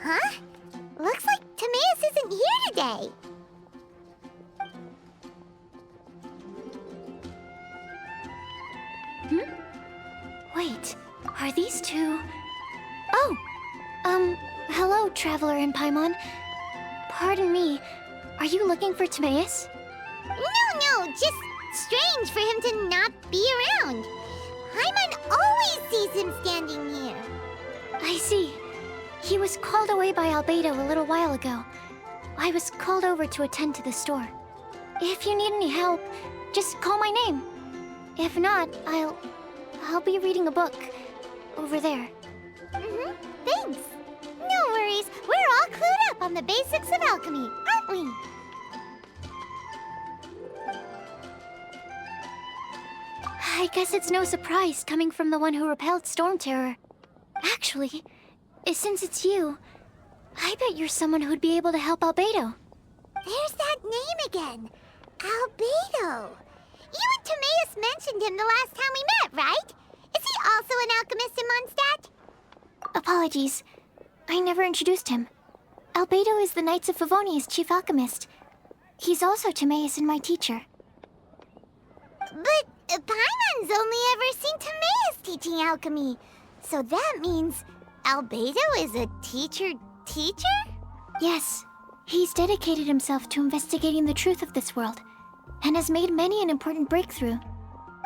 Huh? Looks like Timaeus isn't here today. Wait, are these two... Oh! Hello, Traveler in Paimon. Pardon me, are you looking for Timaeus? No, just strange for him to not be around. Paimon always sees him standing here. I see. He was called away by Albedo a little while ago. I was called over to attend to the store. If you need any help, just call my name. If not, I'll be reading a book over there. Thanks. No worries, we're all clued up on the basics of alchemy, aren't we? I guess it's no surprise coming from the one who repelled Storm Terror. Actually, since it's you, I bet you're someone who'd be able to help Albedo. There's that name again. Albedo. You and Timaeus mentioned him the last time we met, right? Is he also an alchemist in Mondstadt? Apologies. I never introduced him. Albedo is the Knights of Favonia's Chief Alchemist. He's also Timaeus and my teacher. But Paimon's only ever seen Timaeus teaching alchemy. So that means Albedo is a teacher? Yes. He's dedicated himself to investigating the truth of this world, and has made many an important breakthrough.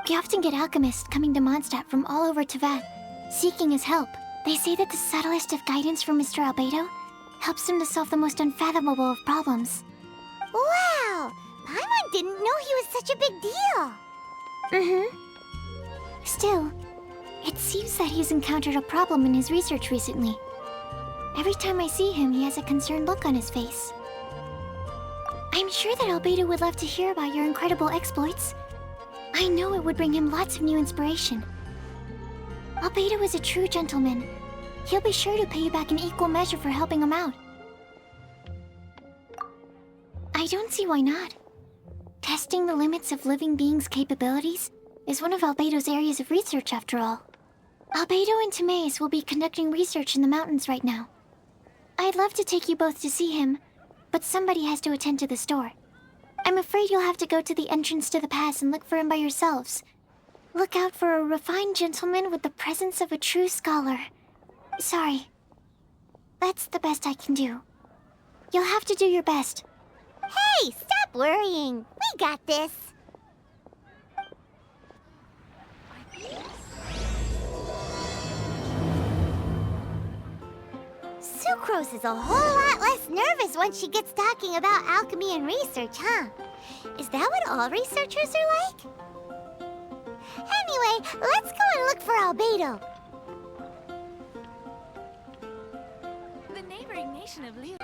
We often get alchemists coming to Mondstadt from all over Teyvat, seeking his help. They say that the subtlest of guidance from Mr. Albedo helps him to solve the most unfathomable of problems. Wow! Paimon didn't know he was such a big deal. Still, it seems that he's encountered a problem in his research recently. Every time I see him, he has a concerned look on his face. I'm sure that Albedo would love to hear about your incredible exploits. I know it would bring him lots of new inspiration. Albedo is a true gentleman. He'll be sure to pay you back in equal measure for helping him out. I don't see why not. Testing the limits of living beings' capabilities is one of Albedo's areas of research, after all. Albedo and Timaeus will be conducting research in the mountains right now. I'd love to take you both to see him, but somebody has to attend to the store. I'm afraid you'll have to go to the entrance to the pass and look for him by yourselves. Look out for a refined gentleman with the presence of a true scholar. Sorry. That's the best I can do. You'll have to do your best. Hey, stop worrying. We got this. Sucrose is a whole lot less nervous once she gets talking about alchemy and research, huh? Is that what all researchers are like? Anyway, let's go and look for Albedo. The neighboring nation of Leo.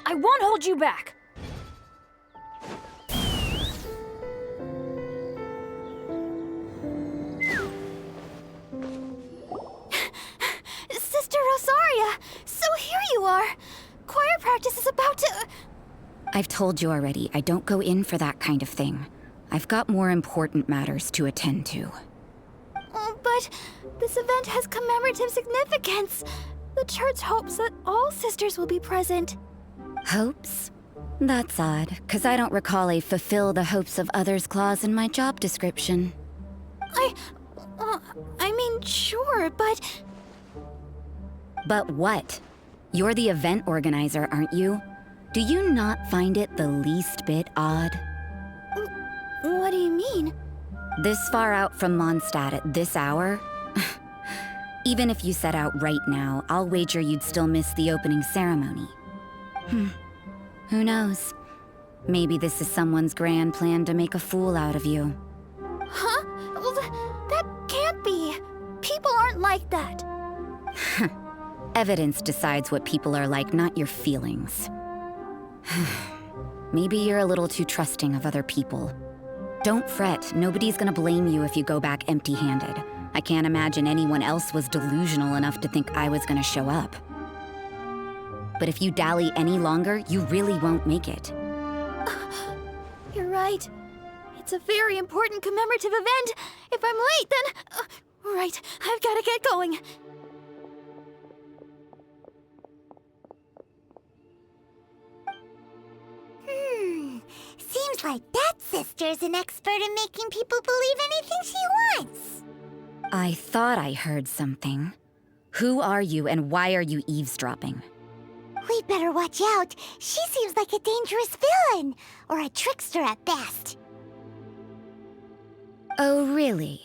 I won't hold you back! Sister Rosaria! So here you are! Choir practice is about to... I've told you already, I don't go in for that kind of thing. I've got more important matters to attend to. Oh, but this event has commemorative significance. The church hopes that all sisters will be present. Hopes? That's odd, 'cause I don't recall a fulfill the hopes of others clause in my job description. I mean, sure, but... But what? You're the event organizer, aren't you? Do you not find it the least bit odd? What do you mean? This far out from Mondstadt at this hour? Even if you set out right now, I'll wager you'd still miss the opening ceremony. Who knows? Maybe this is someone's grand plan to make a fool out of you. like that. Evidence decides what people are like, not your feelings. Maybe you're a little too trusting of other people. Don't fret, nobody's gonna blame you if you go back empty-handed. I can't imagine anyone else was delusional enough to think I was gonna show up. But if you dally any longer, you really won't make it. You're right. It's a very important commemorative event. If I'm late, then... right, I've gotta get going. Seems like that sister's an expert in making people believe anything she wants. I thought I heard something. Who are you and why are you eavesdropping? We'd better watch out. She seems like a dangerous villain, or a trickster at best. Oh, really?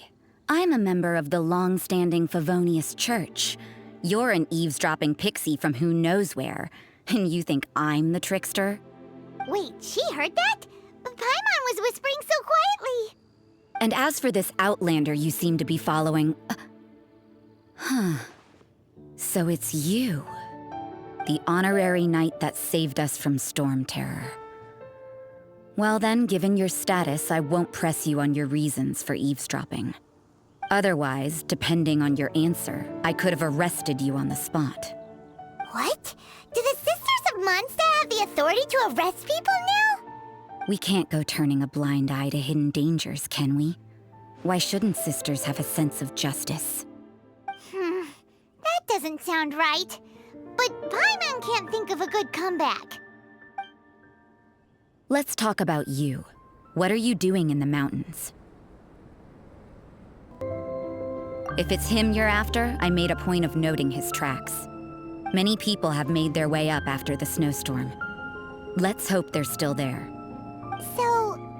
I'm a member of the long-standing Favonius Church. You're an eavesdropping pixie from who knows where, and you think I'm the trickster? Wait, she heard that? Paimon was whispering so quietly. And as for this outlander you seem to be following... So it's you. The honorary knight that saved us from storm terror. Well then, given your status, I won't press you on your reasons for eavesdropping. Otherwise, depending on your answer, I could have arrested you on the spot. What? Do the Sisters of Mondstadt have the authority to arrest people now? We can't go turning a blind eye to hidden dangers, can we? Why shouldn't sisters have a sense of justice? That doesn't sound right. But Paimon can't think of a good comeback. Let's talk about you. What are you doing in the mountains? If it's him you're after, I made a point of noting his tracks. Many people have made their way up after the snowstorm. Let's hope they're still there. So,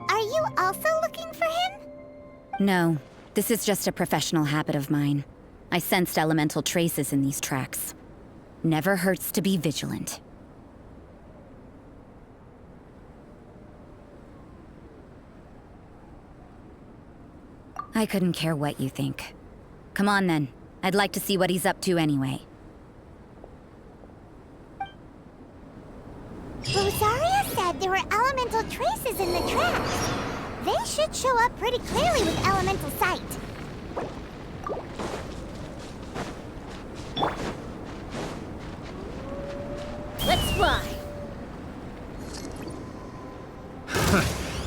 are you also looking for him? No, this is just a professional habit of mine. I sensed elemental traces in these tracks. Never hurts to be vigilant. I couldn't care what you think. Come on then. I'd like to see what he's up to anyway. Rosaria said there were elemental traces in the tracks. They should show up pretty clearly with elemental sight. Let's fly.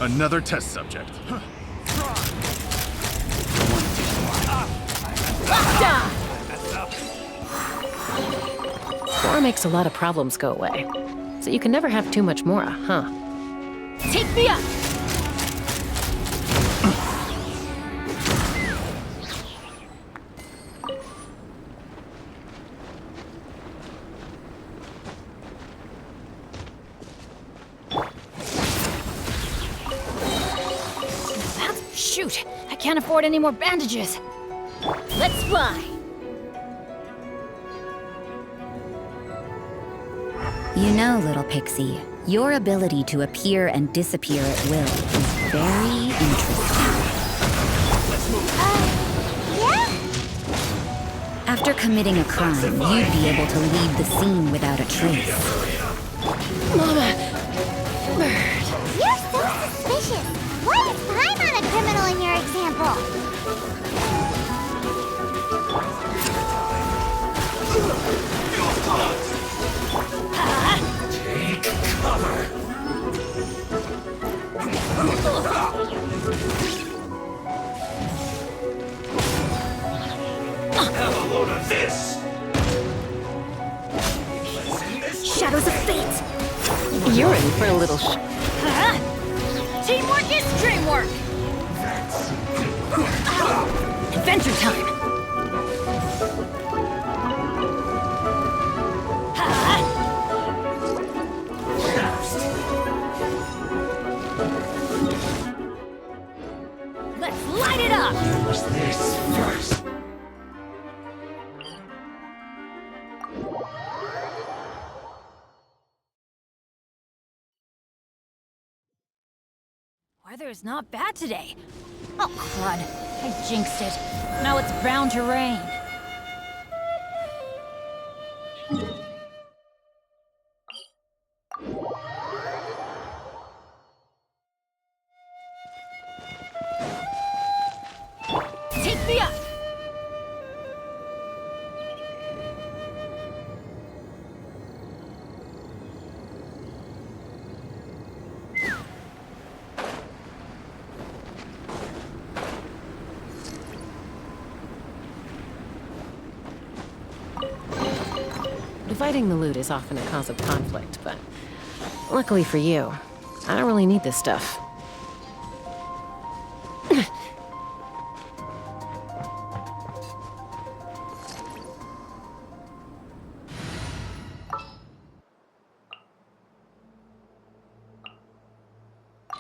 Another test subject. Mora makes a lot of problems go away. So you can never have too much Mora, huh? Take me up! Shoot! I can't afford any more bandages. Let's fly! You know, little pixie, your ability to appear and disappear at will is very interesting. Yeah? After committing a crime, you'd be able to leave the scene without a trace. Mama! You're so suspicious. Why is Paimon a criminal in your example? Take cover. Have a load of this. Shadows of fate! You're in for a little Teamwork is dreamwork! Adventure time! Let's light it up! Use this first. Weather is not bad today. Oh, crud. I jinxed it. Now it's bound to rain. me up! Dividing the loot is often a cause of conflict, but luckily for you, I don't really need this stuff.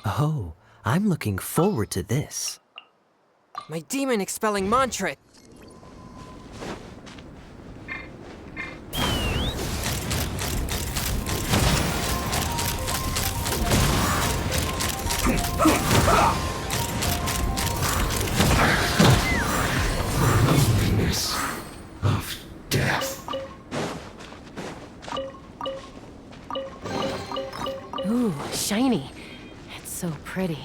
Oh, I'm looking forward to this. My demon-expelling mantra! Loneliness of death. Ooh, shiny. It's so pretty.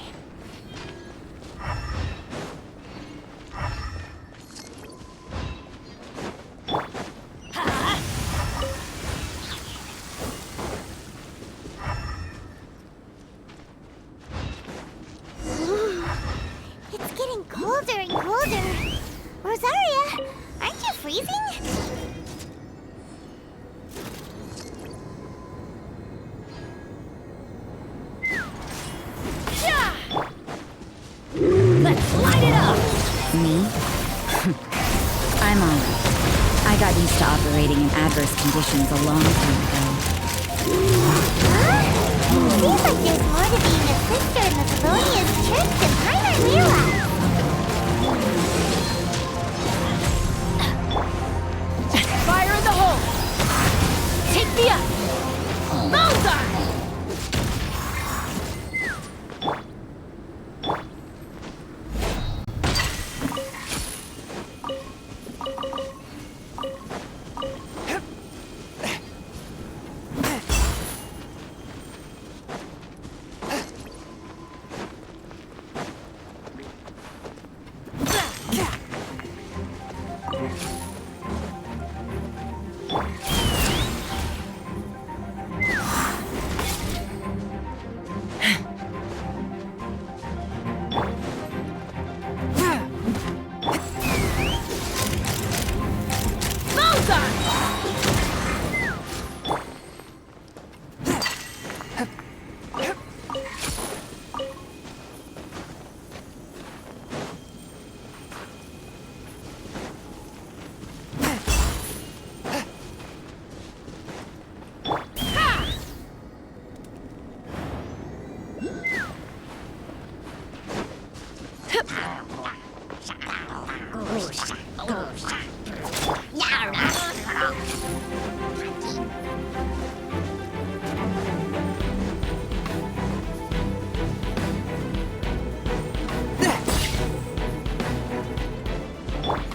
It's getting colder and colder. Rosaria, aren't you freezing? Let's light it up! Me? I'm alright. I got used to operating in adverse conditions a long time ago. Huh? Seems like there's more to being a sister in the Favonia's church than Paimon realized. Fire in the hole! Take me up! Bullseye!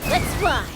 Let's fly!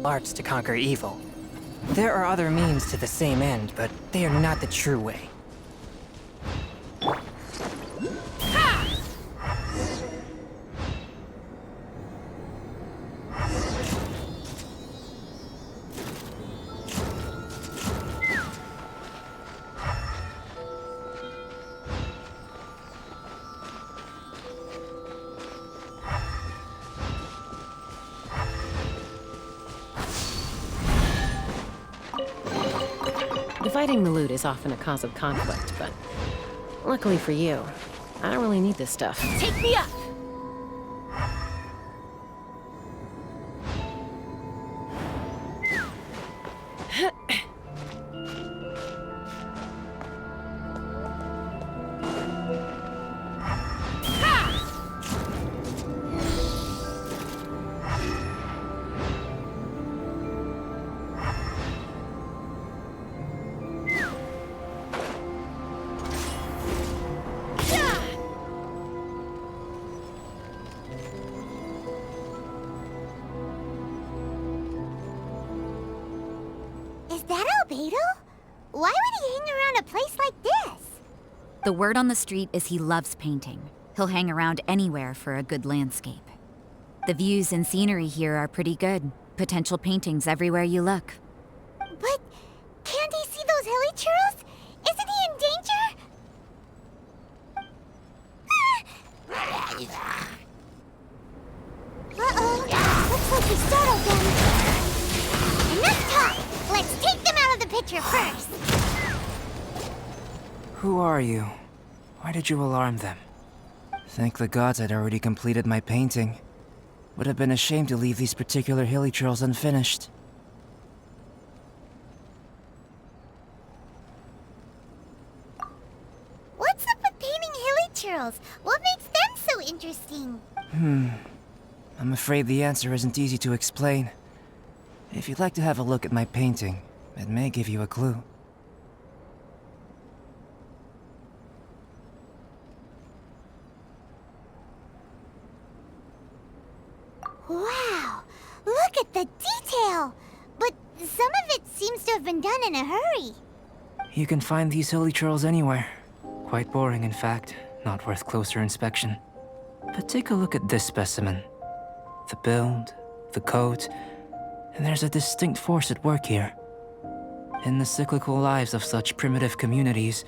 Arts to conquer evil. There are other means to the same end, but they are not the true way. Dividing the loot is often a cause of conflict, but luckily for you, I don't really need this stuff. Take me up! Is that Albedo? Why would he hang around a place like this? The word on the street is he loves painting. He'll hang around anywhere for a good landscape. The views and scenery here are pretty good. Potential paintings everywhere you look. But can't he see those hilly churls? Isn't he in danger? Uh-oh. Looks like he startled them. Enough talk! Let's take them out of the picture first. Who are you? Why did you alarm them? Thank the gods I'd already completed my painting. Would have been a shame to leave these particular hilly churls unfinished. What's up with painting hilly churls? What makes them so interesting? I'm afraid the answer isn't easy to explain. If you'd like to have a look at my painting, it may give you a clue. Wow! Look at the detail! But some of it seems to have been done in a hurry. You can find these hilly churls anywhere. Quite boring, in fact. Not worth closer inspection. But take a look at this specimen. The build, the coat, and there's a distinct force at work here. In the cyclical lives of such primitive communities,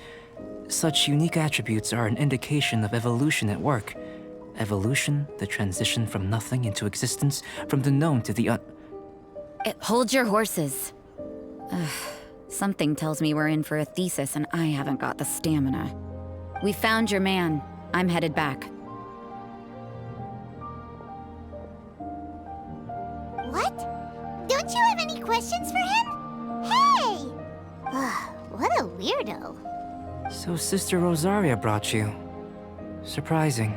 such unique attributes are an indication of evolution at work. Evolution, the transition from nothing into existence, from the known to the Hold your horses. Ugh, something tells me we're in for a thesis and I haven't got the stamina. We found your man. I'm headed back. What? Don't you have any questions for him? Hey! What a weirdo. So Sister Rosaria brought you. Surprising.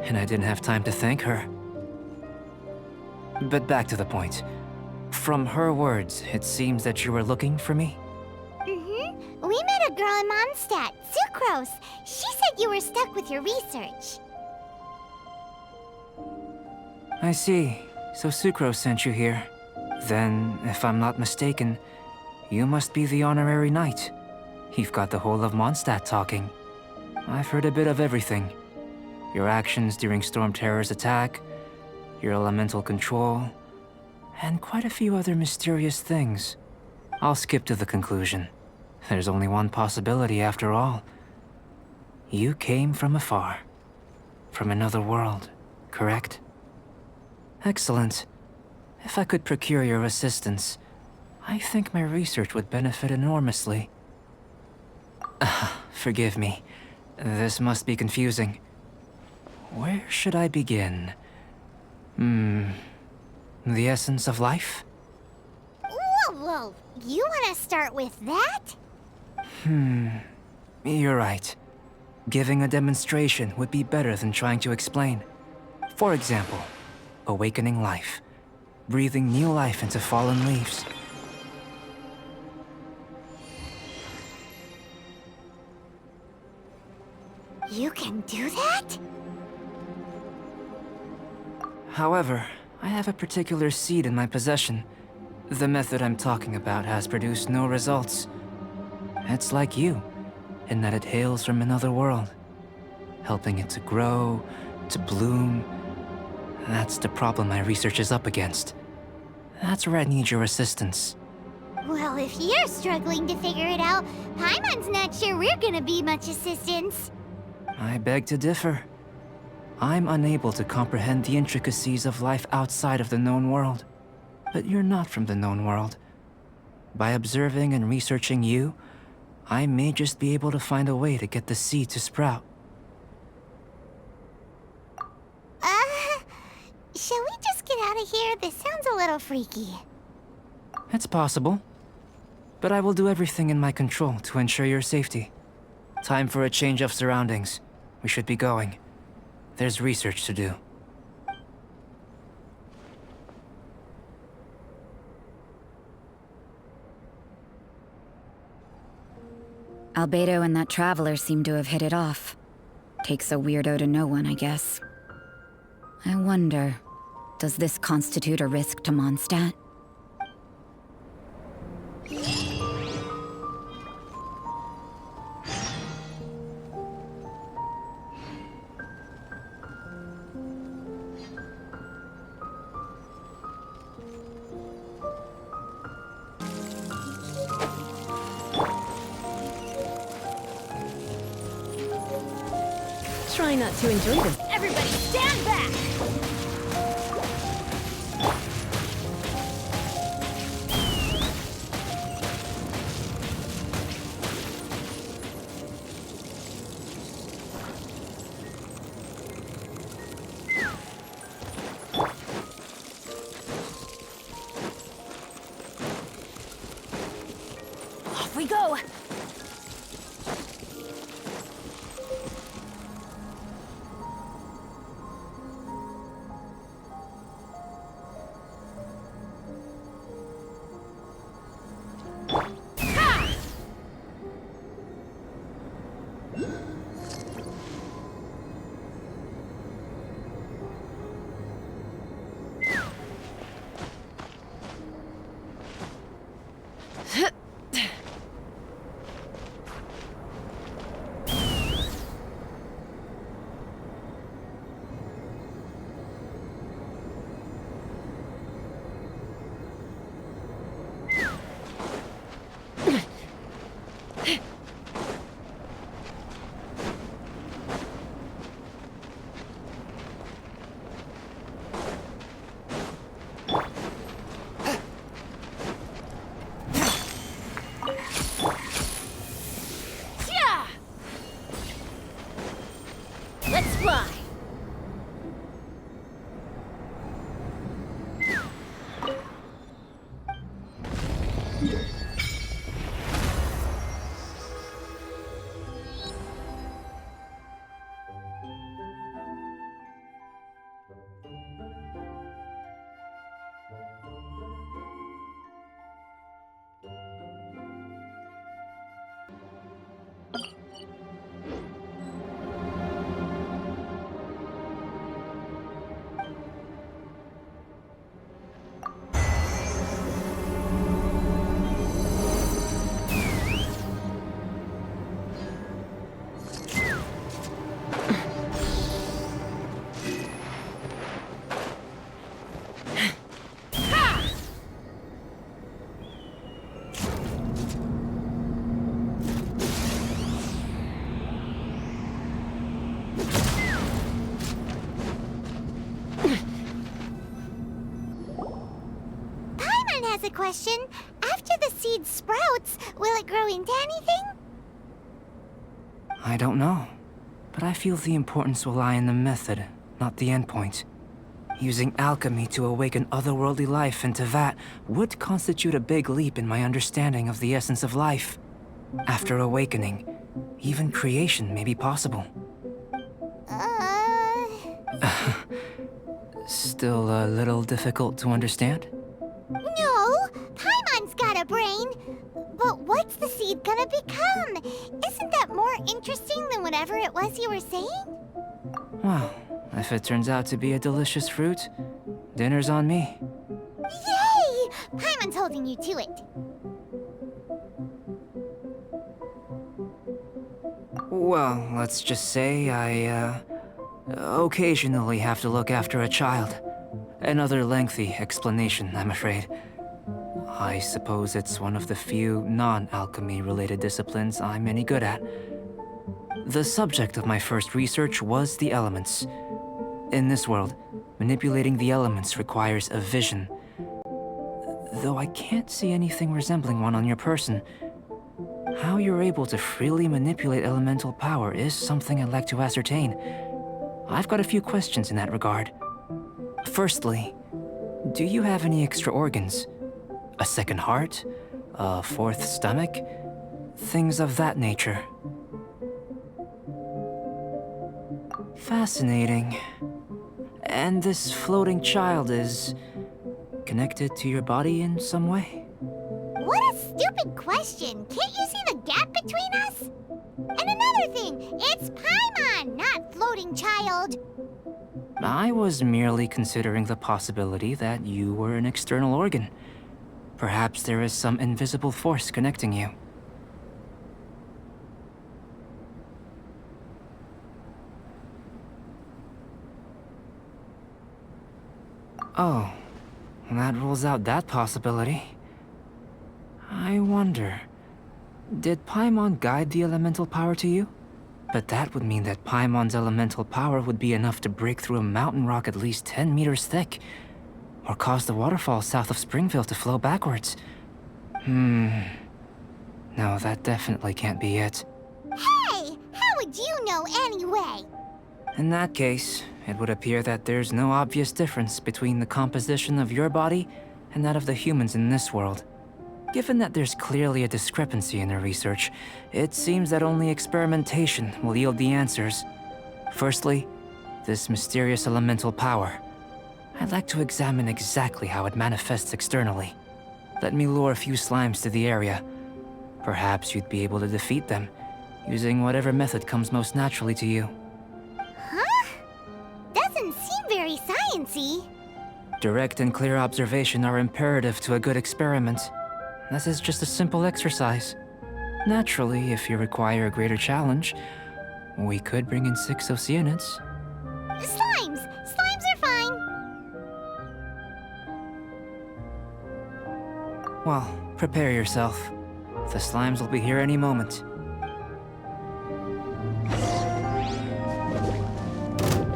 And I didn't have time to thank her. But back to the point. From her words, it seems that you were looking for me? Mm-hmm. We met a girl in Mondstadt, Sucrose. She said you were stuck with your research. I see. So Sucrose sent you here. Then, if I'm not mistaken, you must be the honorary knight. You've got the whole of Mondstadt talking. I've heard a bit of everything. Your actions during Storm Terror's attack, your elemental control, and quite a few other mysterious things. I'll skip to the conclusion. There's only one possibility after all. You came from afar. From another world, correct? Excellent. If I could procure your assistance, I think my research would benefit enormously. Forgive me. This must be confusing. Where should I begin? The essence of life? Whoa. You want to start with that? You're right. Giving a demonstration would be better than trying to explain. For example, awakening life. Breathing new life into fallen leaves. You can do that? However, I have a particular seed in my possession. The method I'm talking about has produced no results. It's like you, in that it hails from another world. Helping it to grow, to bloom. That's the problem my research is up against. That's where I need your assistance. Well, if you're struggling to figure it out, Paimon's not sure we're gonna be much assistance. I beg to differ. I'm unable to comprehend the intricacies of life outside of the known world. But you're not from the known world. By observing and researching you, I may just be able to find a way to get the seed to sprout. Shall we just get out of here? This sounds a little freaky. It's possible. But I will do everything in my control to ensure your safety. Time for a change of surroundings. We should be going. There's research to do. Albedo and that traveler seem to have hit it off. Takes a weirdo to know one, I guess. I wonder, does this constitute a risk to Mondstadt? Try not to enjoy this. Everybody stand back! Off we go! Let's fly! Paimon has a question. After the seed sprouts, will it grow into anything? I don't know. But I feel the importance will lie in the method, not the endpoint. Using alchemy to awaken otherworldly life in Teyvat would constitute a big leap in my understanding of the essence of life. After awakening, even creation may be possible. Still a little difficult to understand? No, Paimon's got a brain. But what's the seed gonna become? Isn't that more interesting than whatever it was you were saying? Well, if it turns out to be a delicious fruit, dinner's on me. Yay! Paimon's holding you to it. Well, let's just say I, occasionally have to look after a child. Another lengthy explanation, I'm afraid. I suppose it's one of the few non-alchemy-related disciplines I'm any good at. The subject of my first research was the elements. In this world, manipulating the elements requires a vision. Though I can't see anything resembling one on your person. How you're able to freely manipulate elemental power is something I'd like to ascertain. I've got a few questions in that regard. Firstly, do you have any extra organs? A second heart? A fourth stomach? Things of that nature. Fascinating. And this floating child is connected to your body in some way? What a stupid question! Can't you see the gap between us? And another thing, it's Paimon, not floating child. I was merely considering the possibility that you were an external organ. Perhaps there is some invisible force connecting you. Oh, that rules out that possibility. I wonder, did Paimon guide the elemental power to you? But that would mean that Paimon's elemental power would be enough to break through a mountain rock at least 10 meters thick, or cause the waterfall south of Springville to flow backwards. No, that definitely can't be it. Hey, how would you know anyway? In that case, it would appear that there's no obvious difference between the composition of your body and that of the humans in this world. Given that there's clearly a discrepancy in their research, it seems that only experimentation will yield the answers. Firstly, this mysterious elemental power. I'd like to examine exactly how it manifests externally. Let me lure a few slimes to the area. Perhaps you'd be able to defeat them, using whatever method comes most naturally to you. Huh? Doesn't seem very sciencey. Direct and clear observation are imperative to a good experiment. This is just a simple exercise. Naturally, if you require a greater challenge, we could bring in 6 Oceanids. Slimes! Slimes are fine! Well, prepare yourself. The slimes will be here any moment.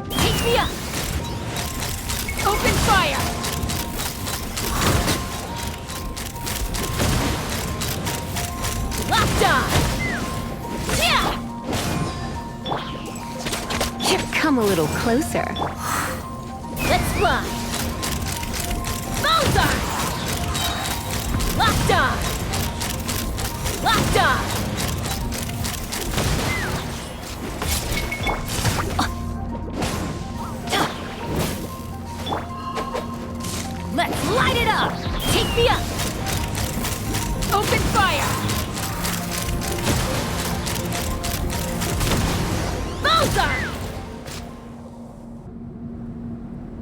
Take me up! Open fire! Locked on! Yeah! Here, come a little closer. Let's fly! Bullseye! Locked on! Locked on! Let's light it up! Take me up! Open fire! Bullseye!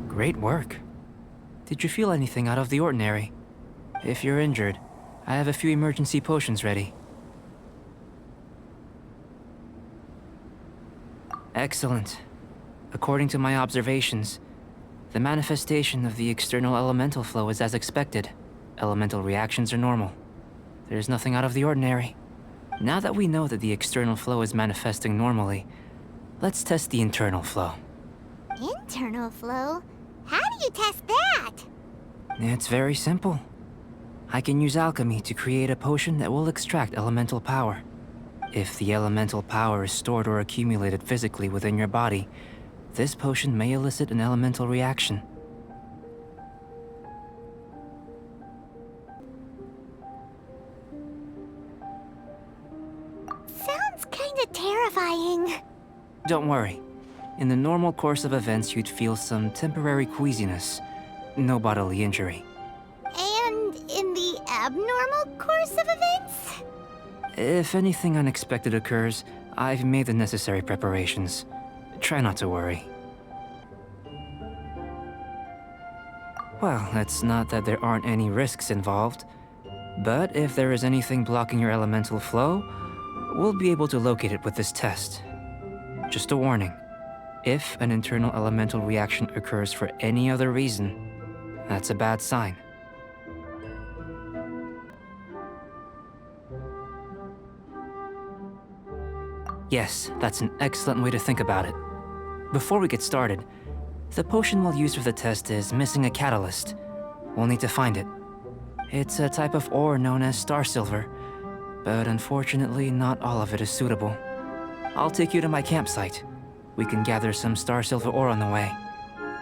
Great work. Did you feel anything out of the ordinary? If you're injured, I have a few emergency potions ready. Excellent. According to my observations, the manifestation of the external elemental flow is as expected. Elemental reactions are normal. There's nothing out of the ordinary. Now that we know that the external flow is manifesting normally, let's test the internal flow. Internal flow? How do you test that? It's very simple. I can use alchemy to create a potion that will extract elemental power. If the elemental power is stored or accumulated physically within your body, this potion may elicit an elemental reaction. Sounds kinda terrifying. Don't worry. In the normal course of events, you'd feel some temporary queasiness. No bodily injury. And in the abnormal course of events? If anything unexpected occurs, I've made the necessary preparations. Try not to worry. Well, it's not that there aren't any risks involved, but if there is anything blocking your elemental flow, we'll be able to locate it with this test. Just a warning. If an internal elemental reaction occurs for any other reason, that's a bad sign. Yes, that's an excellent way to think about it. Before we get started, the potion we'll use for the test is missing a catalyst. We'll need to find it. It's a type of ore known as star silver. but unfortunately not all of it is suitable. I'll take you to my campsite. We can gather some star silver ore on the way.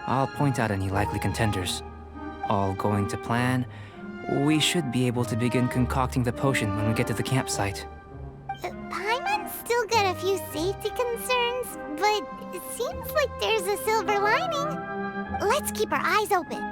I'll point out any likely contenders. All going to plan, we should be able to begin concocting the potion when we get to the campsite. Paimon's still got a few safety concerns, but it seems like there's a silver lining. Let's keep our eyes open.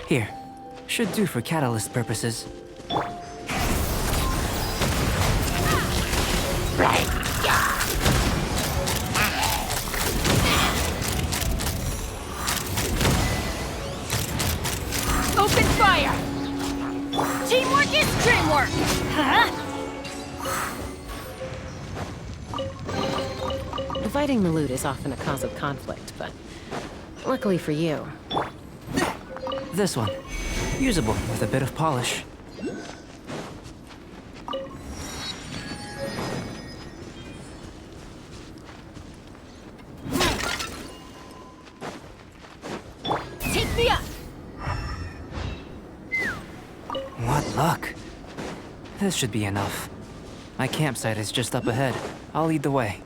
Here. Should do for catalyst purposes. Open fire! Teamwork is dreamwork! Huh? Dividing the loot is often a cause of conflict, but luckily for you, This one. Usable with a bit of polish. Take me up! What luck. This should be enough. My campsite is just up ahead. I'll lead the way.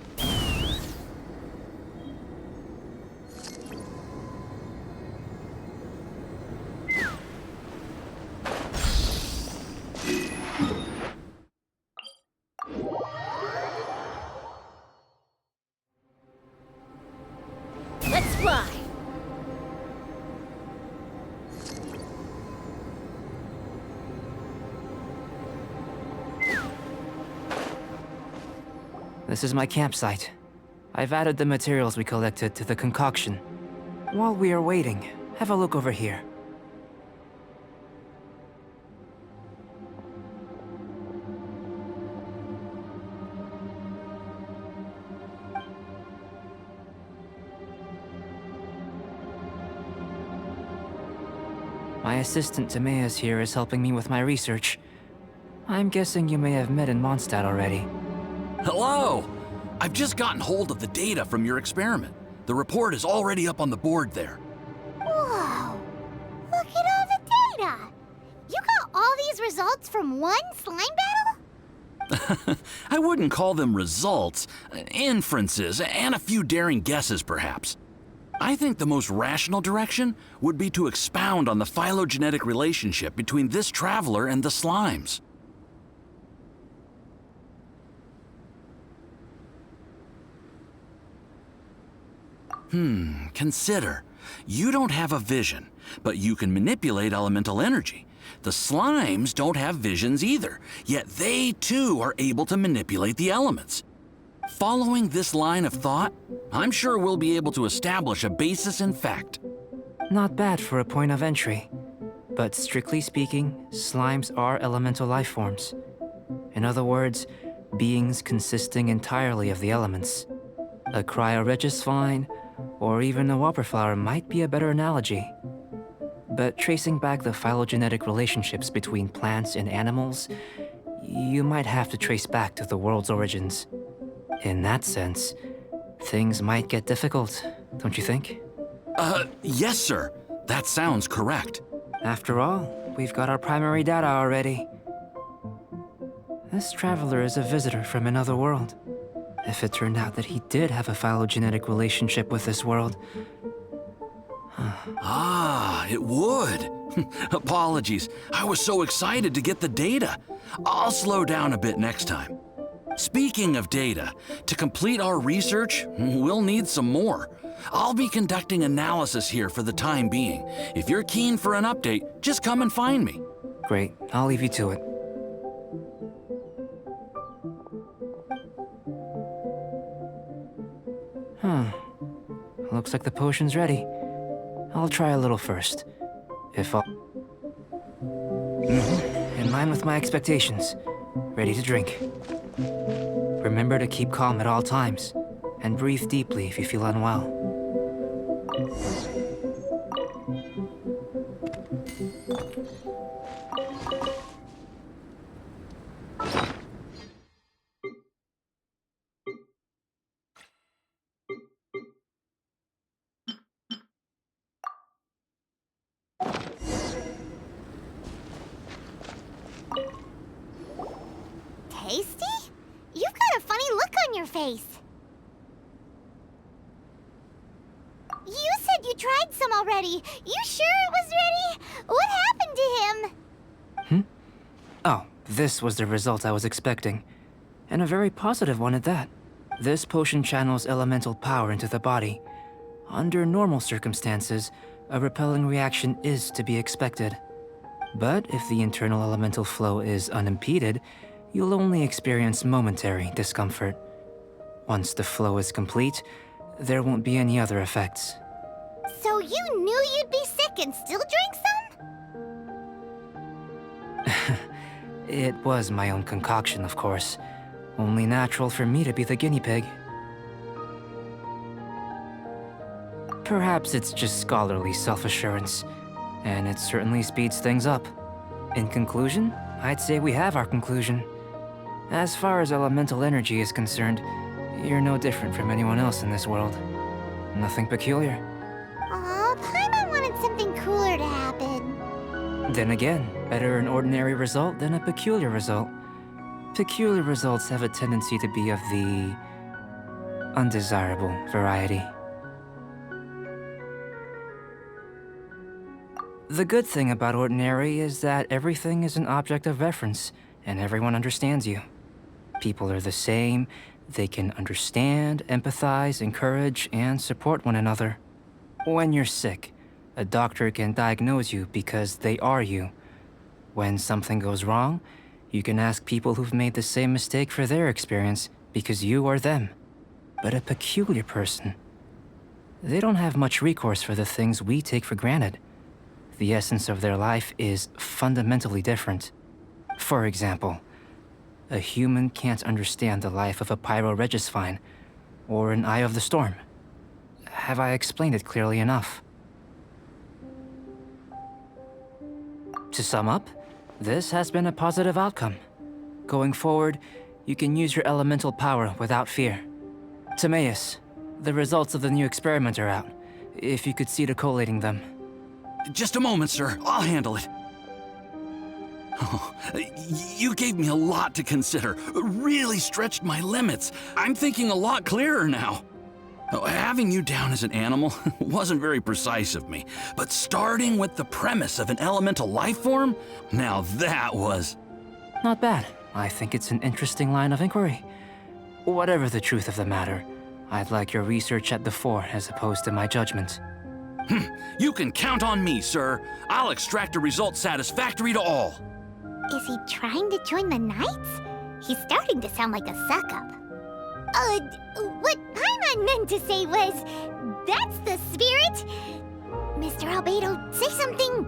Let's fly! This is my campsite. I've added the materials we collected to the concoction. While we are waiting, have a look over here. My assistant Timaeus here is helping me with my research. I'm guessing you may have met in Mondstadt already. Hello! I've just gotten hold of the data from your experiment. The report is already up on the board there. Whoa! Look at all the data! You got all these results from one slime battle? I wouldn't call them results, inferences, and a few daring guesses perhaps. I think the most rational direction would be to expound on the phylogenetic relationship between this traveler and the slimes. Consider. You don't have a vision, but you can manipulate elemental energy. The slimes don't have visions either, yet they too are able to manipulate the elements. Following this line of thought, I'm sure we'll be able to establish a basis in fact. Not bad for a point of entry. But strictly speaking, slimes are elemental life forms. In other words, beings consisting entirely of the elements. A cryoregisvine, or even a whopperflower might be a better analogy. But tracing back the phylogenetic relationships between plants and animals, you might have to trace back to the world's origins. In that sense, things might get difficult, don't you think? Yes, sir. That sounds correct. After all, we've got our primary data already. This traveler is a visitor from another world. If it turned out that he did have a phylogenetic relationship with this world... It would. Apologies. I was so excited to get the data. I'll slow down a bit next time. Speaking of data, to complete our research, we'll need some more. I'll be conducting analysis here for the time being. If you're keen for an update, just come and find me. Great, I'll leave you to it. Looks like the potion's ready. I'll try a little first. if all... In line with my expectations. Ready to drink. Remember to keep calm at all times, and breathe deeply if you feel unwell. Tasty? You've got a funny look on your face. You said you tried some already. You sure it was ready? What happened to him? Oh, this was the result I was expecting. And a very positive one at that. This potion channels elemental power into the body. Under normal circumstances, a repelling reaction is to be expected. But if the internal elemental flow is unimpeded, you'll only experience momentary discomfort. Once the flow is complete, there won't be any other effects. So you knew you'd be sick and still drank some? It was my own concoction, of course. Only natural for me to be the guinea pig. Perhaps it's just scholarly self-assurance, and it certainly speeds things up. In conclusion, I'd say we have our conclusion. As far as elemental energy is concerned, you're no different from anyone else in this world. Nothing peculiar. Aw, Paimon wanted something cooler to happen. Then again, better an ordinary result than a peculiar result. Peculiar results have a tendency to be of the undesirable variety. The good thing about ordinary is that everything is an object of reference, and everyone understands you. People are the same. They can understand, empathize, encourage, and support one another. When you're sick, a doctor can diagnose you because they are you. When something goes wrong, you can ask people who've made the same mistake for their experience because you are them. But a peculiar person, they don't have much recourse for the things we take for granted. The essence of their life is fundamentally different. For example, a human can't understand the life of a pyroregisfine or an eye of the storm. Have I explained it clearly enough? To sum up, this has been a positive outcome. Going forward, you can use your elemental power without fear. Timaeus, the results of the new experiment are out. If you could see to collating them. Just a moment, sir. I'll handle it. Oh, you gave me a lot to consider. Really stretched my limits. I'm thinking a lot clearer now. Having you down as an animal wasn't very precise of me, but starting with the premise of an elemental life form, now that was... Not bad. I think it's an interesting line of inquiry. Whatever the truth of the matter, I'd like your research at the fore as opposed to my judgment. You can count on me, sir. I'll extract a result satisfactory to all. Is he trying to join the Knights? He's starting to sound like a suck-up. What Paimon meant to say was, that's the spirit. Mr. Albedo, say something.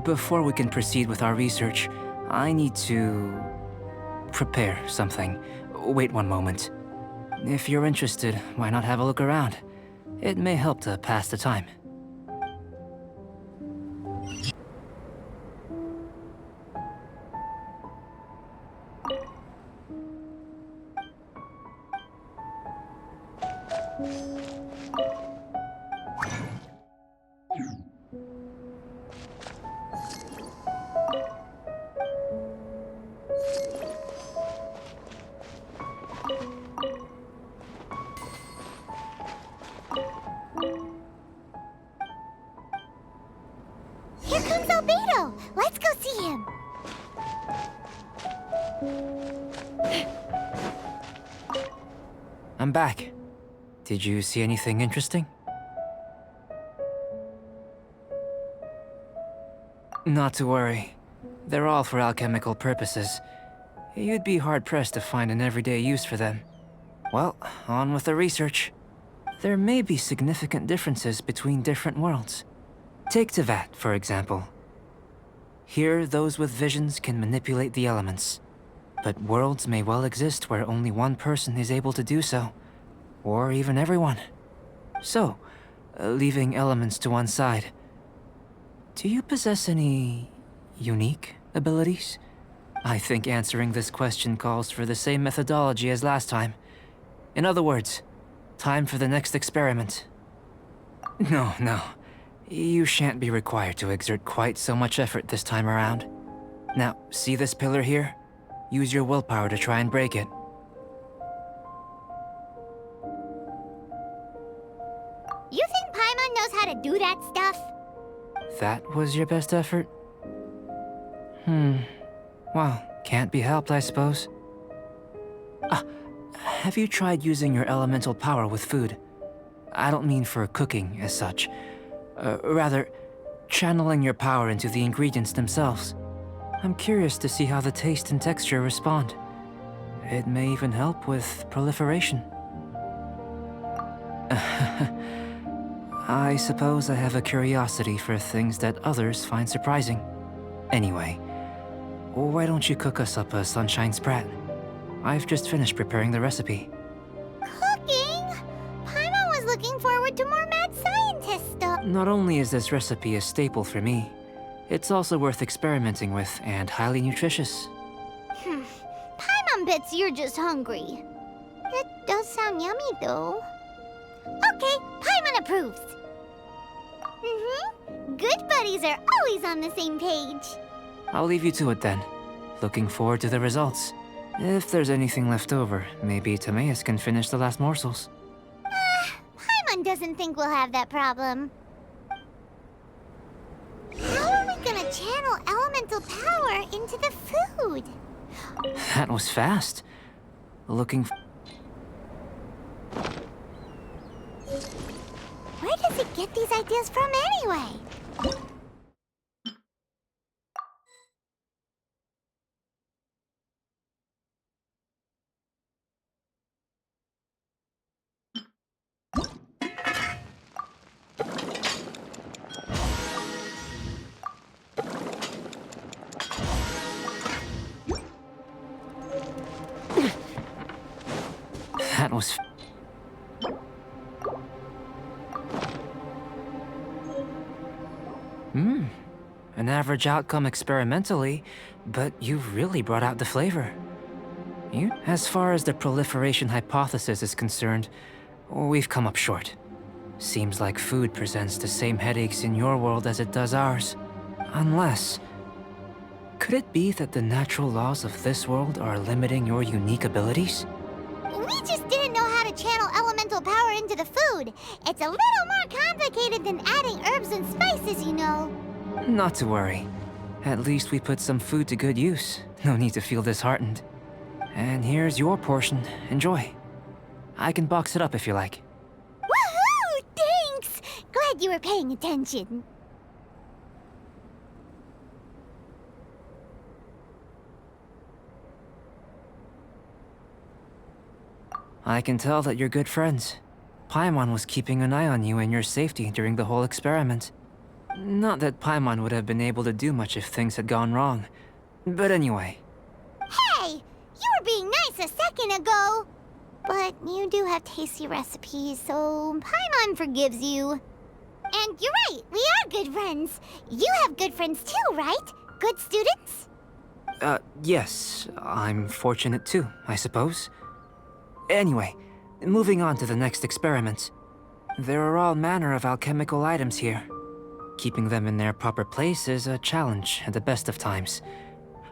Before we can proceed with our research, I need to prepare something. Wait one moment. If you're interested, why not have a look around? It may help to pass the time. Here comes Albedo. Let's go see him. I'm back. Did you see anything interesting? Not to worry. They're all for alchemical purposes. You'd be hard-pressed to find an everyday use for them. Well, on with the research. there may be significant differences between different worlds. Take Teyvat, for example. Here, those with visions can manipulate the elements. But worlds may well exist where only one person is able to do so. Or even everyone. So, leaving elements to one side, do you possess any unique abilities? I think answering this question calls for the same methodology as last time. In other words, time for the next experiment. No. You shan't be required to exert quite so much effort this time around. Now, see this pillar here? Use your willpower to try and break it. You think Paimon knows how to do that stuff? That was your best effort? Well, can't be helped, I suppose. Have you tried using your elemental power with food? I don't mean for cooking as such. Rather, channeling your power into the ingredients themselves. I'm curious to see how the taste and texture respond. It may even help with proliferation. I suppose I have a curiosity for things that others find surprising. Anyway, why don't you cook us up a sunshine sprat? I've just finished preparing the recipe. Cooking? Paimon was looking forward to more mad scientist stuff. Not only is this recipe a staple for me, it's also worth experimenting with and highly nutritious. Paimon bets you're just hungry. It does sound yummy, though. Okay, Paimon approves. Good buddies are always on the same page. I'll leave you to it then. Looking forward to the results. If there's anything left over, maybe Timaeus can finish the last morsels. Paimon doesn't think we'll have that problem. How are we gonna channel elemental power into the food? That was fast. Looking Where does he get these ideas from anyway? That was... An average outcome experimentally, but you've really brought out the flavor. As far as the proliferation hypothesis is concerned, we've come up short. Seems like food presents the same headaches in your world as it does ours. Unless... could it be that the natural laws of this world are limiting your unique abilities? We just didn't know how to channel elemental power into the food. It's a little more complicated than adding herbs and spices, you know. Not to worry. At least we put some food to good use. No need to feel disheartened. And here's your portion. Enjoy. I can box it up if you like. Woohoo! Thanks! Glad you were paying attention. I can tell that you're good friends. Paimon was keeping an eye on you and your safety during the whole experiment. Not that Paimon would have been able to do much if things had gone wrong. But anyway. Hey! You were being nice a second ago! But you do have tasty recipes, so Paimon forgives you. And you're right, we are good friends. You have good friends too, right? Good students? Yes. I'm fortunate too, I suppose. Anyway, moving on to the next experiment. There are all manner of alchemical items here. Keeping them in their proper place is a challenge at the best of times.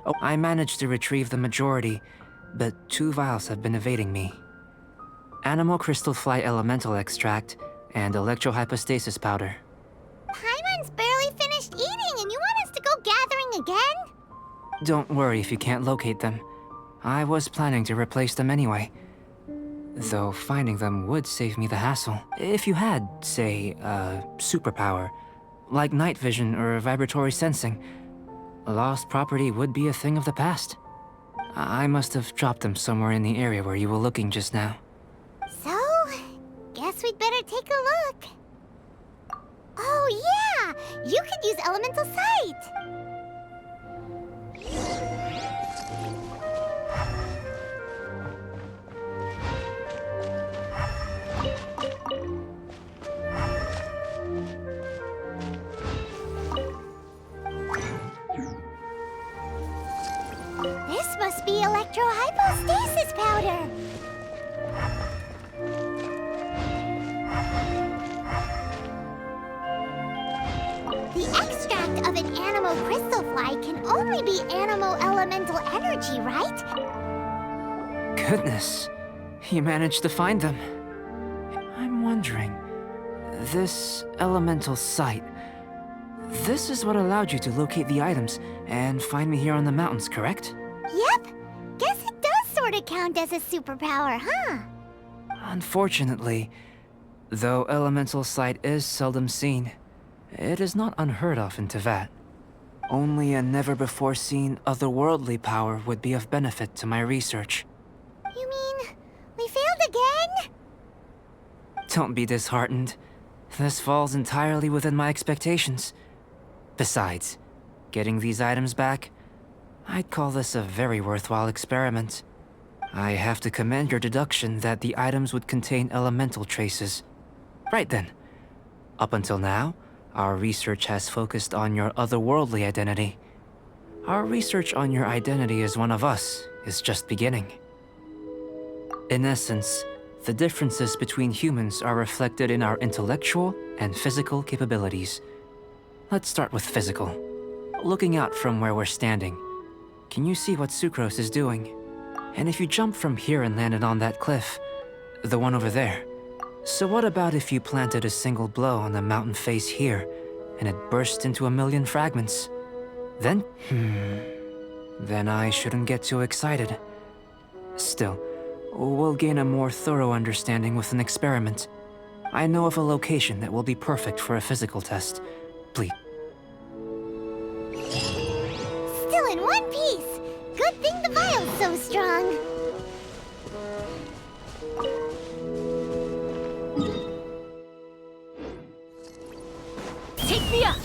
Oh, I managed to retrieve the majority, but 2 vials have been evading me. Animal crystal fly elemental extract and electrohypostasis powder. Paimon's barely finished eating and you want us to go gathering again? Don't worry if you can't locate them. I was planning to replace them anyway. Though finding them would save me the hassle. If you had, say, a superpower, like night vision or vibratory sensing, lost property would be a thing of the past. I must have dropped them somewhere in the area where you were looking just now. So, guess we we'd better take a look. Oh yeah! You could use elemental sight! This must be electrohypostasis powder! The extract of an animal crystal fly can only be animal elemental energy, right? Goodness, you managed to find them. I'm wondering, this elemental sight, this is what allowed you to locate the items and find me here on the mountains, correct? Yep. Guess it does sort of count as a superpower, huh? Unfortunately, though elemental sight is seldom seen, it is not unheard of in Teyvat. Only a never-before-seen otherworldly power would be of benefit to my research. You mean we failed again? Don't be disheartened. This falls entirely within my expectations. Besides, getting these items back, I'd call this a very worthwhile experiment. I have to commend your deduction that the items would contain elemental traces. Right then. Up until now, our research has focused on your otherworldly identity. Our research on your identity as one of us is just beginning. In essence, the differences between humans are reflected in our intellectual and physical capabilities. Let's start with physical. Looking out from where we're standing, can you see what Sucrose is doing? And if you jump from here and landed on that cliff, the one over there, so what about if you planted a single blow on the mountain face here, and it burst into 1,000,000 fragments? Then I shouldn't get too excited. Still, we'll gain a more thorough understanding with an experiment. I know of a location that will be perfect for a physical test. Please. Still in one piece! Good thing the vial's so strong. Take me up!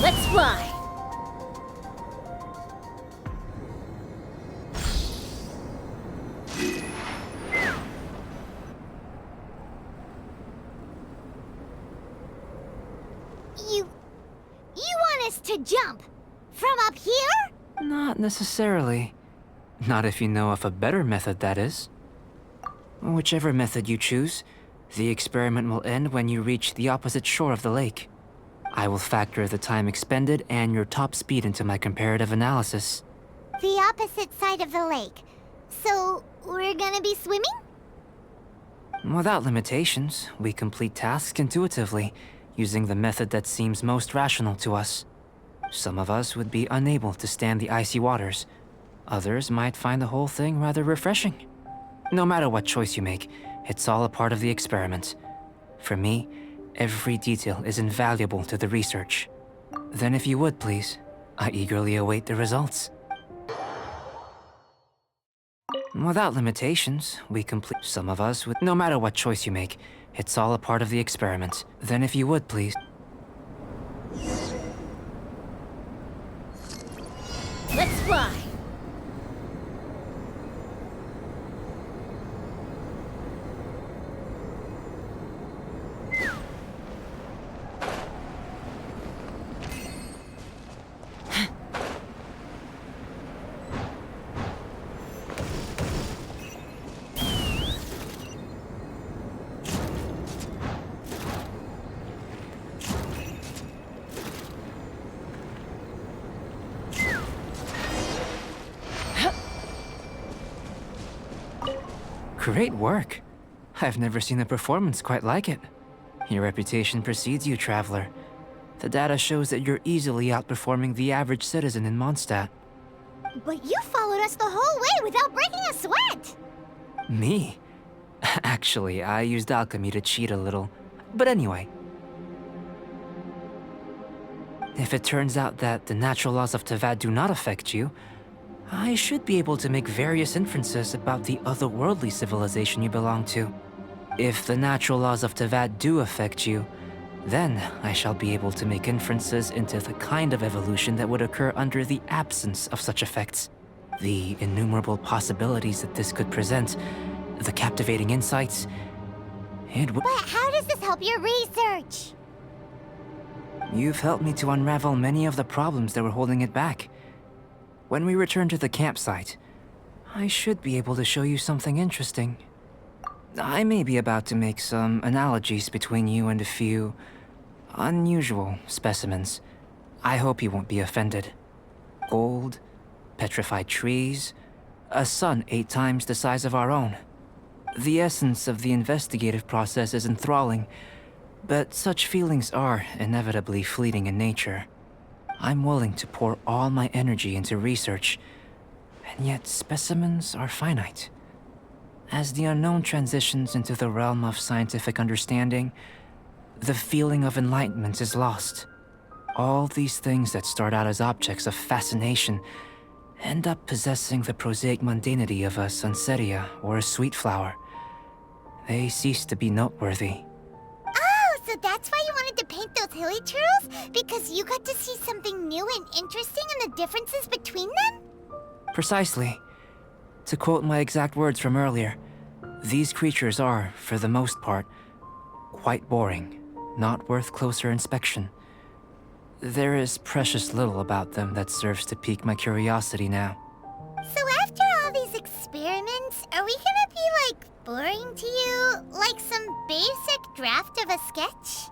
Let's fly! You want us to jump? From up here? Not necessarily. Not if you know of a better method, that is. Whichever method you choose, the experiment will end when you reach the opposite shore of the lake. I will factor the time expended and your top speed into my comparative analysis. The opposite side of the lake. So, we're gonna be swimming? Without limitations, we complete tasks intuitively, using the method that seems most rational to us. Some of us would be unable to stand the icy waters. Others might find the whole thing rather refreshing. No matter what choice you make, it's all a part of the experiment. For me, every detail is invaluable to the research. Then if you would, please, I eagerly await the results. Without limitations, we complete. Some of us would. No matter what choice you make, it's all a part of the experiment. Then if you would, please. Let's fly! Great work. I've never seen a performance quite like it. Your reputation precedes you, traveler. The data shows that you're easily outperforming the average citizen in Mondstadt. But you followed us the whole way without breaking a sweat! Me? Actually, I used alchemy to cheat a little. But anyway. If it turns out that the natural laws of Teyvat do not affect you, I should be able to make various inferences about the otherworldly civilization you belong to. If the natural laws of Teyvat do affect you, then I shall be able to make inferences into the kind of evolution that would occur under the absence of such effects. The innumerable possibilities that this could present, the captivating insights, it would— But how does this help your research? You've helped me to unravel many of the problems that were holding it back. When we return to the campsite, I should be able to show you something interesting. I may be about to make some analogies between you and a few unusual specimens. I hope you won't be offended. Gold, petrified trees, a sun 8 times the size of our own. The essence of the investigative process is enthralling, but such feelings are inevitably fleeting in nature. I'm willing to pour all my energy into research, and yet specimens are finite. As the unknown transitions into the realm of scientific understanding, the feeling of enlightenment is lost. All these things that start out as objects of fascination end up possessing the prosaic mundanity of a sunsetia or a sweet flower. They cease to be noteworthy. Oh, so that's why you wanted to paint those hilly churls? Because you got to see something new and interesting in the differences between them? Precisely. To quote my exact words from earlier, these creatures are, for the most part, quite boring, not worth closer inspection. There is precious little about them that serves to pique my curiosity now. So after all these experiments, are we gonna be, like, boring to you? Like some basic draft of a sketch?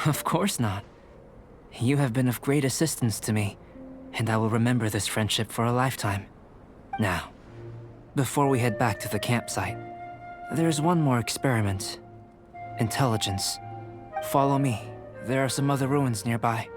Of course not. You have been of great assistance to me, and I will remember this friendship for a lifetime. Now, before we head back to the campsite, there's one more experiment. Intelligence. Follow me. There are some other ruins nearby.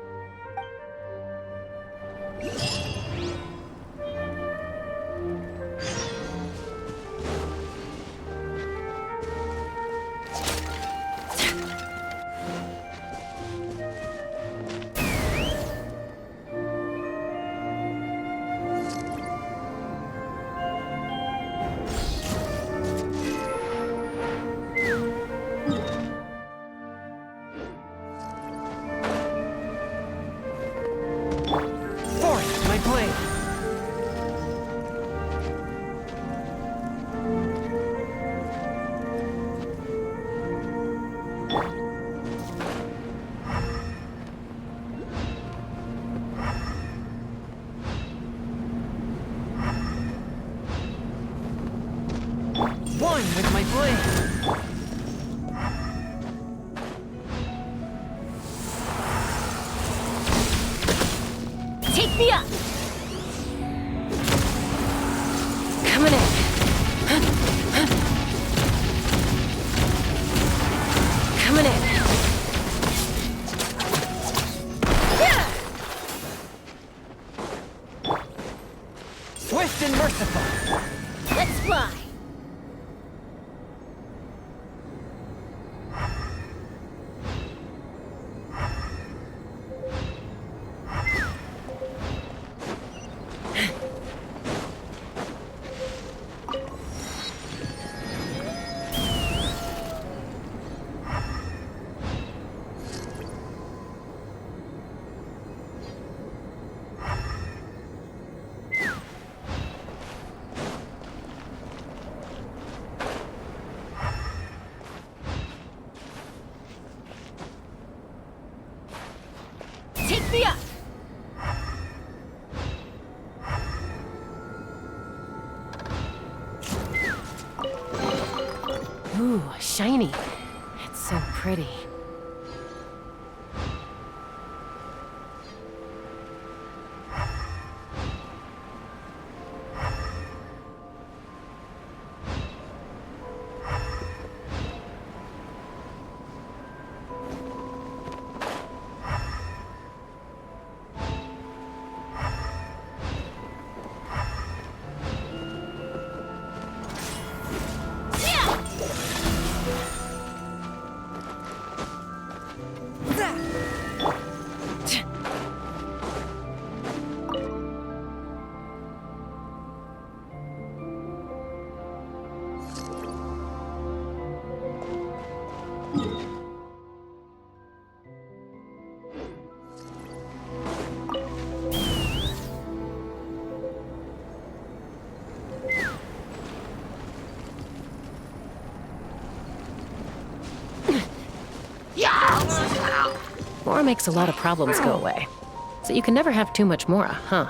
With my blade! Take me up! Coming in. Coming in. Swift and merciful! Let's fly! Take me up! Ooh, shiny. It's so pretty. makes a lot of problems go away. So you can never have too much Mora, huh?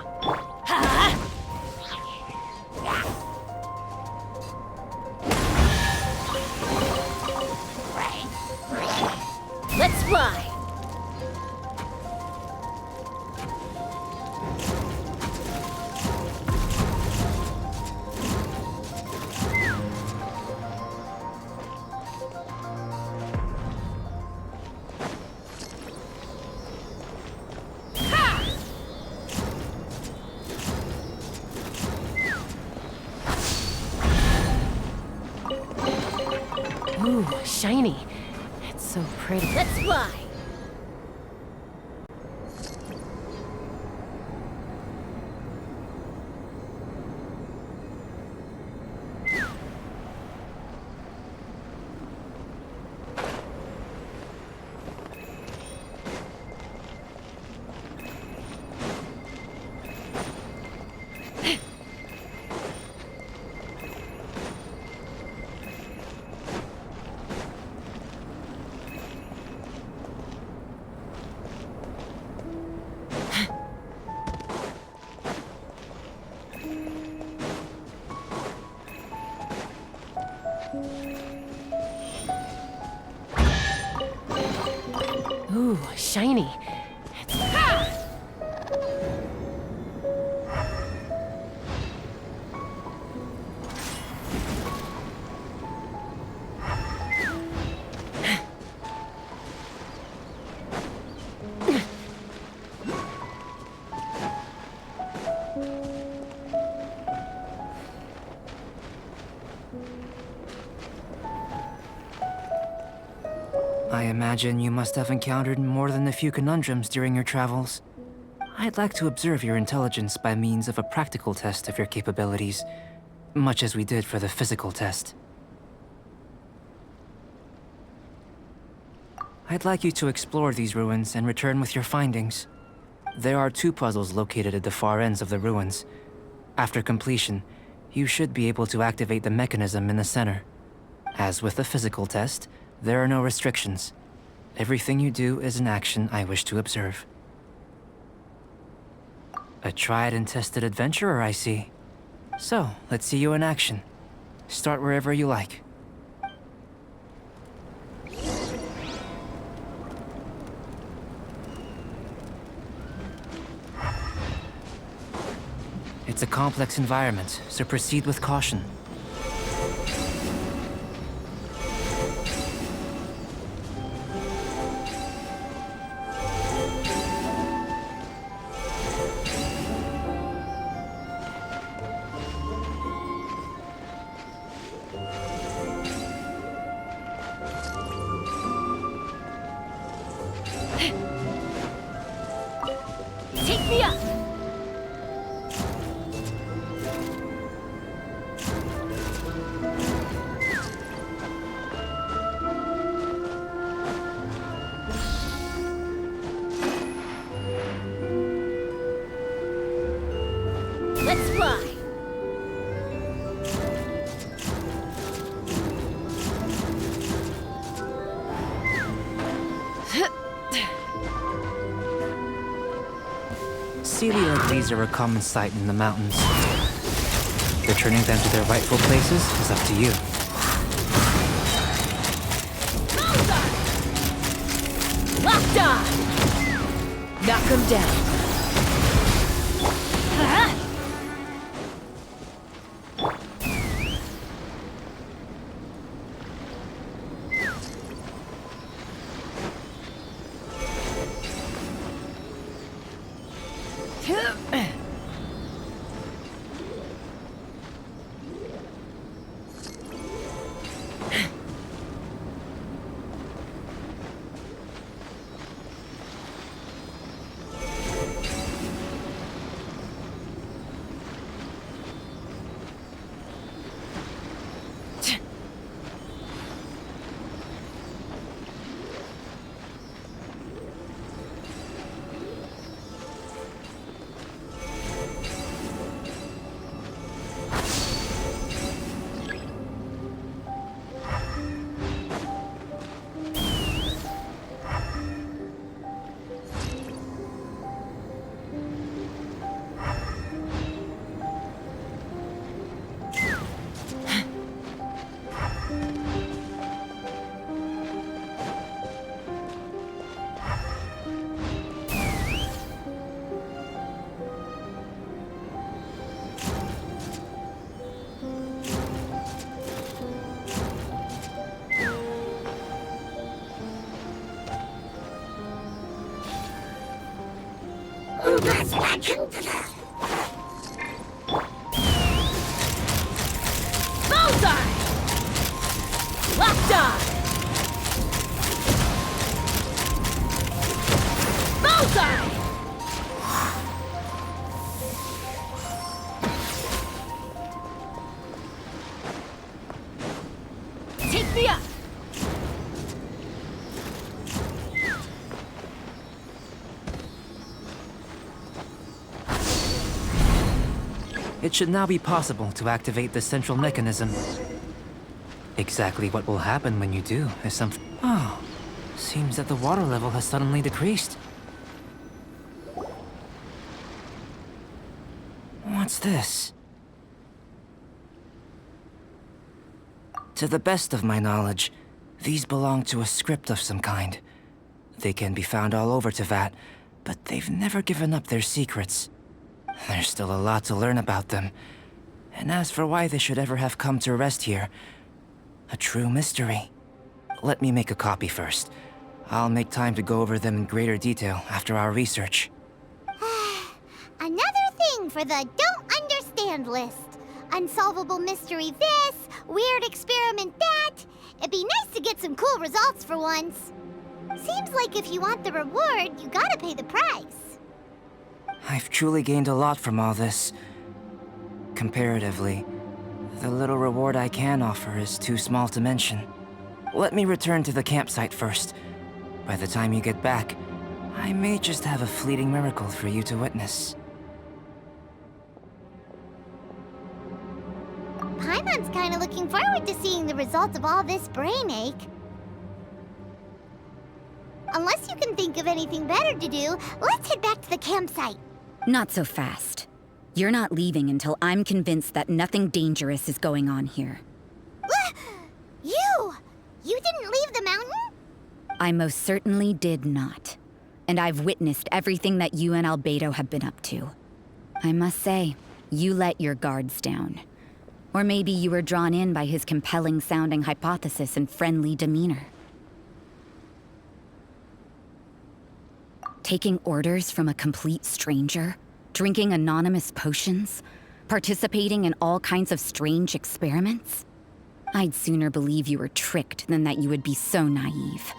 Let's fly! Ooh, shiny. It's so pretty. Let's fly! Ooh, shiny. I imagine you must have encountered more than a few conundrums during your travels. I'd like to observe your intelligence by means of a practical test of your capabilities, much as we did for the physical test. I'd like you to explore these ruins and return with your findings. There are 2 puzzles located at the far ends of the ruins. After completion, you should be able to activate the mechanism in the center. As with the physical test, there are no restrictions. Everything you do is an action I wish to observe. A tried and tested adventurer, I see. So, let's see you in action. Start wherever you like. It's a complex environment, so proceed with caution. Take me up! Let's fly! Sealy like these are a common sight in the mountains. Returning them to their rightful places is up to you. Locked on! Knock him down. Bullseye! Locked on! Bullseye! Take me up! It should now be possible to activate the central mechanism. Exactly what will happen when you do is something... Oh, seems that the water level has suddenly decreased. What's this? To the best of my knowledge, these belong to a script of some kind. They can be found all over Teyvat, but they've never given up their secrets. There's still a lot to learn about them. And as for why they should ever have come to rest here, a true mystery. Let me make a copy first. I'll make time to go over them in greater detail after our research. Another thing for the don't understand list. Unsolvable mystery this, weird experiment that. It'd be nice to get some cool results for once. Seems like if you want the reward, you gotta pay the price. I've truly gained a lot from all this. Comparatively, the little reward I can offer is too small to mention. Let me return to the campsite first. By the time you get back, I may just have a fleeting miracle for you to witness. Paimon's kinda looking forward to seeing the results of all this brain ache. Unless you can think of anything better to do, let's head back to the campsite. Not so fast. You're not leaving until I'm convinced that nothing dangerous is going on here. You! You didn't leave the mountain? I most certainly did not. And I've witnessed everything that you and Albedo have been up to. I must say, you let your guards down. Or maybe you were drawn in by his compelling-sounding hypothesis and friendly demeanor. Taking orders from a complete stranger, drinking anonymous potions, participating in all kinds of strange experiments? I'd sooner believe you were tricked than that you would be so naive.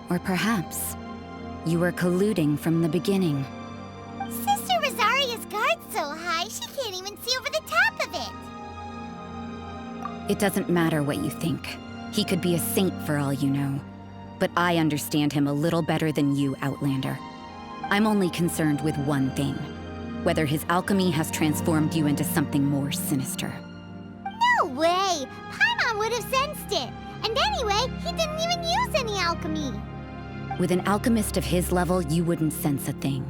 Or perhaps you were colluding from the beginning. Sister Rosaria's guard's so high, she can't even see over the top of it. It doesn't matter what you think. He could be a saint for all you know. But I understand him a little better than you, Outlander. I'm only concerned with one thing. Whether his alchemy has transformed you into something more sinister. No way! Paimon would have sensed it! And anyway, he didn't even use any alchemy! With an alchemist of his level, you wouldn't sense a thing.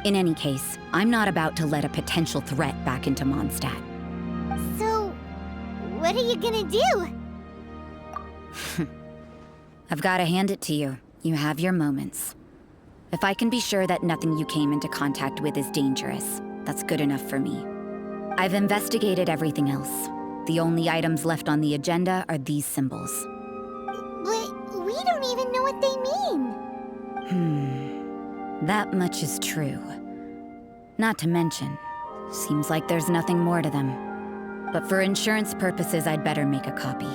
In any case, I'm not about to let a potential threat back into Mondstadt. So, what are you gonna do? I've gotta hand it to you. You have your moments. If I can be sure that nothing you came into contact with is dangerous, that's good enough for me. I've investigated everything else. The only items left on the agenda are these symbols. But we don't even know what they mean. That much is true. Not to mention, seems like there's nothing more to them. But for insurance purposes, I'd better make a copy.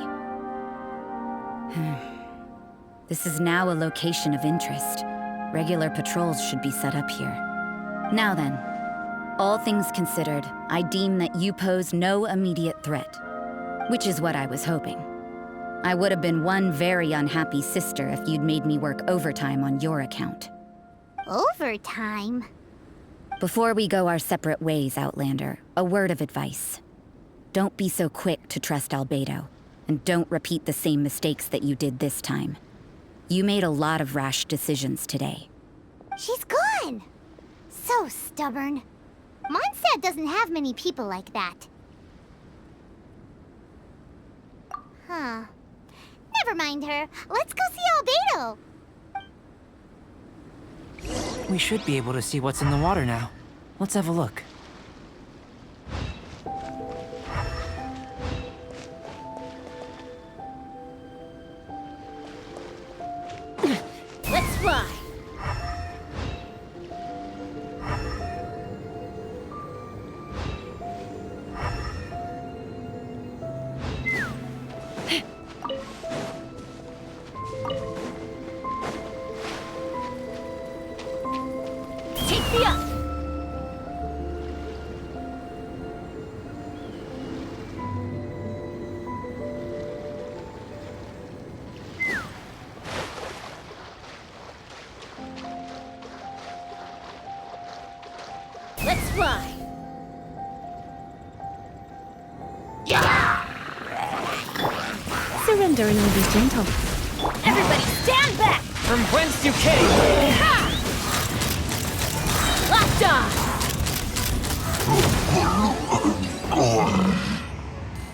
This is now a location of interest. Regular patrols should be set up here. Now then, all things considered, I deem that you pose no immediate threat. Which is what I was hoping. I would have been one very unhappy sister if you'd made me work overtime on your account. Overtime? Before we go our separate ways, Outlander, a word of advice. Don't be so quick to trust Albedo, and don't repeat the same mistakes that you did this time. You made a lot of rash decisions today. She's gone! So stubborn. Mondstadt doesn't have many people like that. Huh. Never mind her. Let's go see Albedo! We should be able to see what's in the water now. Let's have a look. Let's fly! Let's fly! Surrender and I'll be gentle. Everybody stand back! From whence you came! Ha! Locked on!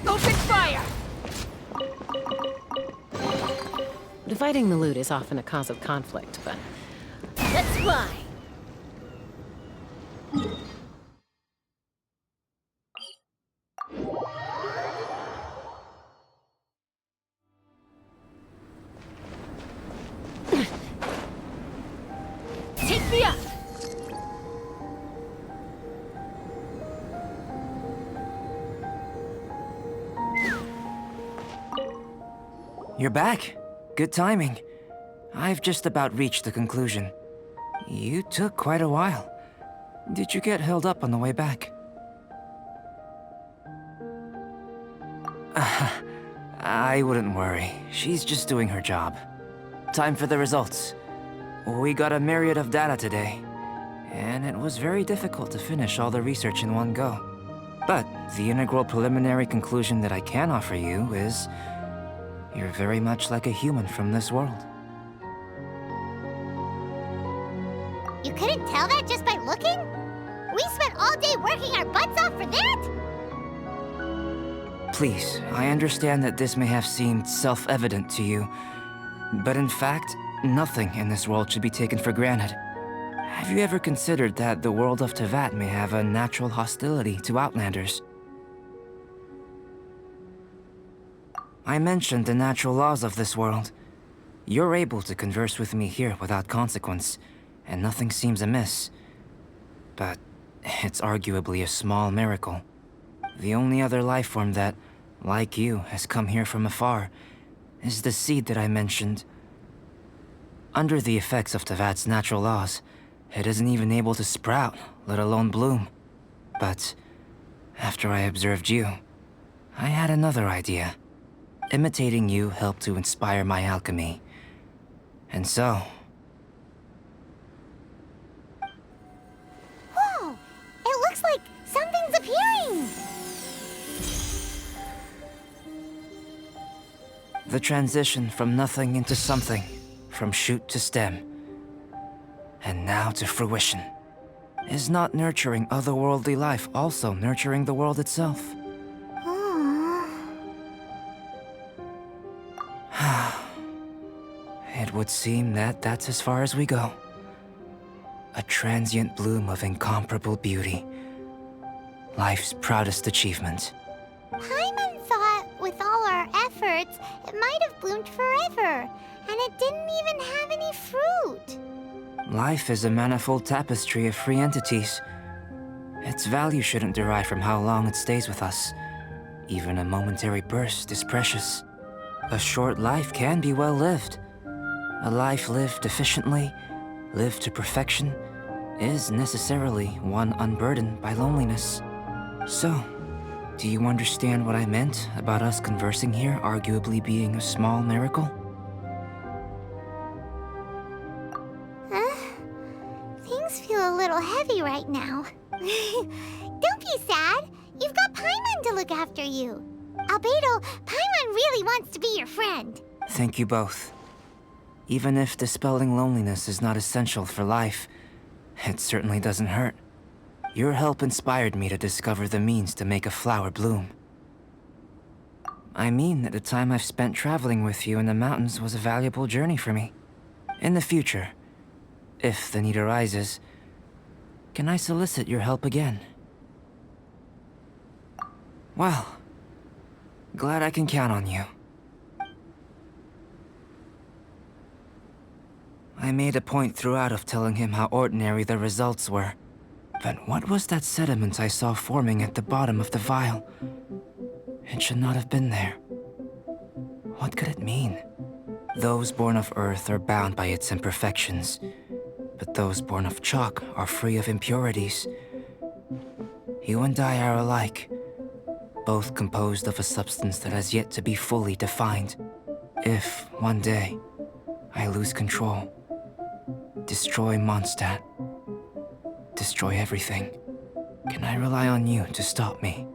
Open fire! Dividing the loot is often a cause of conflict, but... Let's fly! Take me up! You're back. Good timing. I've just about reached the conclusion. You took quite a while. Did you get held up on the way back? I wouldn't worry. She's just doing her job. Time for the results. We got a myriad of data today, and it was very difficult to finish all the research in one go. But the integral preliminary conclusion that I can offer you is you're very much like a human from this world. You couldn't tell that just by looking? We spent all day working our butts off for that? Please, I understand that this may have seemed self-evident to you, but in fact, nothing in this world should be taken for granted. Have you ever considered that the world of Teyvat may have a natural hostility to Outlanders? I mentioned the natural laws of this world. You're able to converse with me here without consequence, and nothing seems amiss. But it's arguably a small miracle. The only other life form that, like you, has come here from afar is the seed that I mentioned. Under the effects of Teyvat's natural laws, it isn't even able to sprout, let alone bloom. But after I observed you, I had another idea. Imitating you helped to inspire my alchemy. And so... Whoa! It looks like something's appearing! The transition from nothing into something, from shoot to stem, and now to fruition. Is not nurturing otherworldly life also nurturing the world itself? It would seem that that's as far as we go. A transient bloom of incomparable beauty. Life's proudest achievement. Paimon thought with all our efforts, it might have bloomed forever, and it didn't even have any fruit. Life is a manifold tapestry of free entities. Its value shouldn't derive from how long it stays with us. Even a momentary burst is precious. A short life can be well lived. A life lived efficiently, lived to perfection, is necessarily one unburdened by loneliness. So, do you understand what I meant about us conversing here arguably being a small miracle? Things feel a little heavy right now. Don't be sad. You've got Paimon to look after you. Albedo, Paimon really wants to be your friend. Thank you both. Even if dispelling loneliness is not essential for life, it certainly doesn't hurt. Your help inspired me to discover the means to make a flower bloom. I mean that the time I've spent traveling with you in the mountains was a valuable journey for me. In the future, if the need arises, can I solicit your help again? Well, glad I can count on you. I made a point throughout of telling him how ordinary the results were. But what was that sediment I saw forming at the bottom of the vial? It should not have been there. What could it mean? Those born of Earth are bound by its imperfections, but those born of chalk are free of impurities. You and I are alike, both composed of a substance that has yet to be fully defined. If, one day, I lose control, destroy Mondstadt, destroy everything, Can I rely on you to stop me?